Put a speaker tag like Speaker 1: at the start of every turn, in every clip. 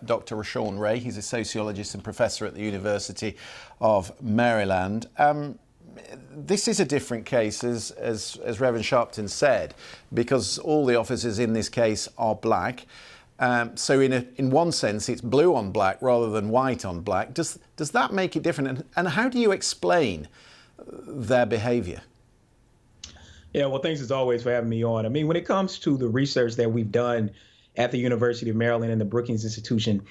Speaker 1: Dr. Rashawn Ray. He's a sociologist and professor at the University of Maryland. This is a different case, as Reverend Sharpton said, because all the officers in this case are black. So in one sense, it's blue on black rather than white on black. Does that make it different? And how do you explain their behaviour?
Speaker 2: Yeah, well, thanks as always for having me on. I mean, when it comes to the research that we've done at the University of Maryland and the Brookings Institution,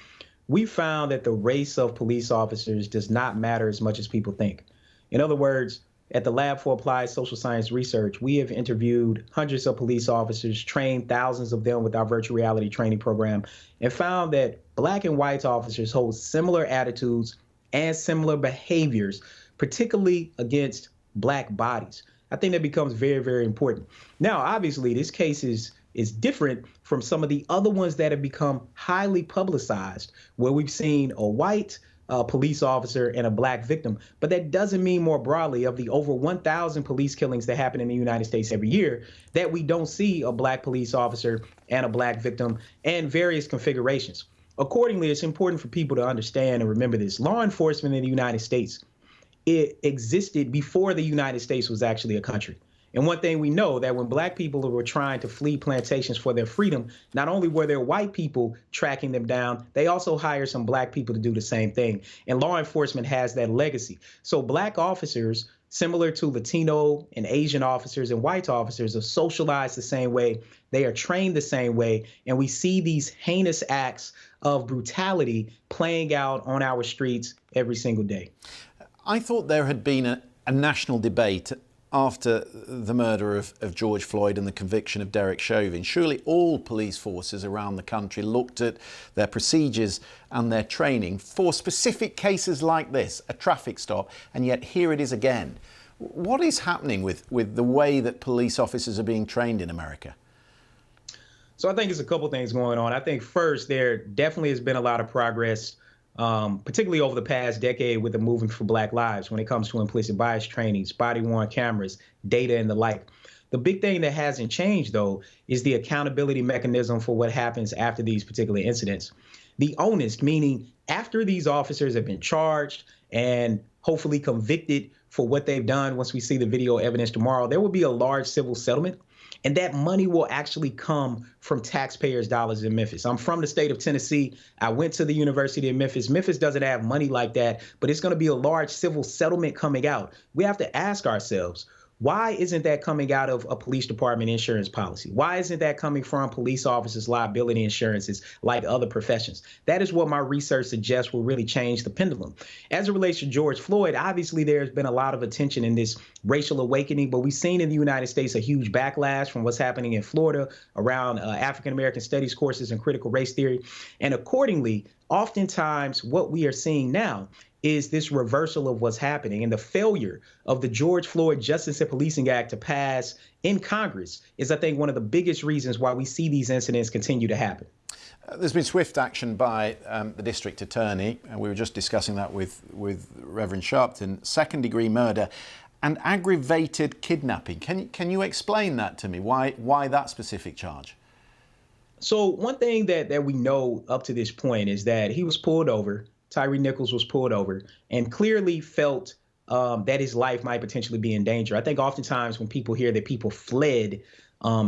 Speaker 2: we found that the race of police officers does not matter as much as people think. In other words, at the Lab for Applied Social Science Research, we have interviewed hundreds of police officers, trained thousands of them with our virtual reality training program, and found that black and white officers hold similar attitudes and similar behaviors, particularly against black bodies. I think that becomes very, very important. Now, obviously, this case is different from some of the other ones that have become highly publicized, where we've seen a white police officer and a black victim. But that doesn't mean more broadly of the over 1,000 police killings that happen in the United States every year that we don't see a black police officer and a black victim and various configurations. Accordingly, it's important for people to understand and remember this. Law enforcement in the United States, it existed before the United States was actually a country. And one thing we know that when black people were trying to flee plantations for their freedom, not only were there white people tracking them down, they also hired some black people to do the same thing. And law enforcement has that legacy. So black officers, similar to Latino and Asian officers and white officers, are socialized the same way. They are trained the same way. And we see these heinous acts of brutality playing out on our streets every single day.
Speaker 1: I thought there had been a national debate after the murder of George Floyd and the conviction of Derek Chauvin. Surely all police forces around the country looked at their procedures and their training for specific cases like this, a traffic stop, and yet here it is again. What is happening with the way that police officers are being trained in America?
Speaker 2: So I think there's a couple things going on. I think first, there definitely has been a lot of progress, particularly over the past decade with the movement for Black Lives when it comes to implicit bias trainings, body-worn cameras, data, and the like. The big thing that hasn't changed, though, is the accountability mechanism for what happens after these particular incidents. The onus, meaning after these officers have been charged and hopefully convicted for what they've done, once we see the video evidence tomorrow, there will be a large civil settlement. And that money will actually come from taxpayers' dollars in Memphis. I'm from the state of Tennessee. I went to the University of Memphis. Memphis doesn't have money like that, but it's going to be a large civil settlement coming out. We have to ask ourselves, why isn't that coming out of a police department insurance policy? Why isn't that coming from police officers' liability insurances like other professions? That is what my research suggests will really change the pendulum. As it relates to George Floyd, obviously there's been a lot of attention in this racial awakening, but we've seen in the United States a huge backlash from what's happening in Florida around African-American studies courses and critical race theory. And accordingly, oftentimes what we are seeing now is this reversal of what's happening, and the failure of the George Floyd Justice and Policing Act to pass in Congress is, I think, one of the biggest reasons why we see these incidents continue to happen.
Speaker 1: There's been swift action by the district attorney, and we were just discussing that with Reverend Sharpton, second-degree murder and aggravated kidnapping. Can you explain that to me? Why that specific charge?
Speaker 2: So one thing that we know up to this point is that he was pulled over. Tyre Nichols was pulled over and clearly felt that his life might potentially be in danger. I think oftentimes when people hear that people fled,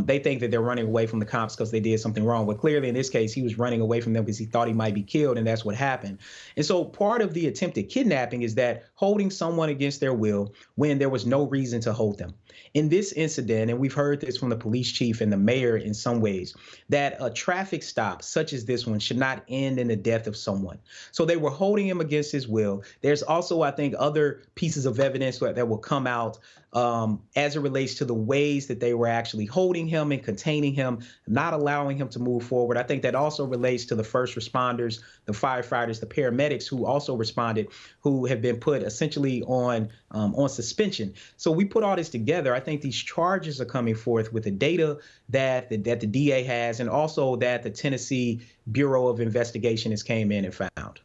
Speaker 2: they think that they're running away from the cops because they did something wrong. But clearly in this case, he was running away from them because he thought he might be killed, and that's what happened. And so part of the attempted kidnapping is that holding someone against their will when there was no reason to hold them. In this incident, and we've heard this from the police chief and the mayor in some ways, that a traffic stop such as this one should not end in the death of someone. So they were holding him against his will. There's also, I think, other pieces of evidence that will come out as it relates to the ways that they were actually holding him and containing him, not allowing him to move forward. I think that also relates to the first responders, the firefighters, the paramedics who also responded, who have been put essentially on suspension. So we put all this together. I think these charges are coming forth with the data that the DA has, and also that the Tennessee Bureau of Investigation has came in and found.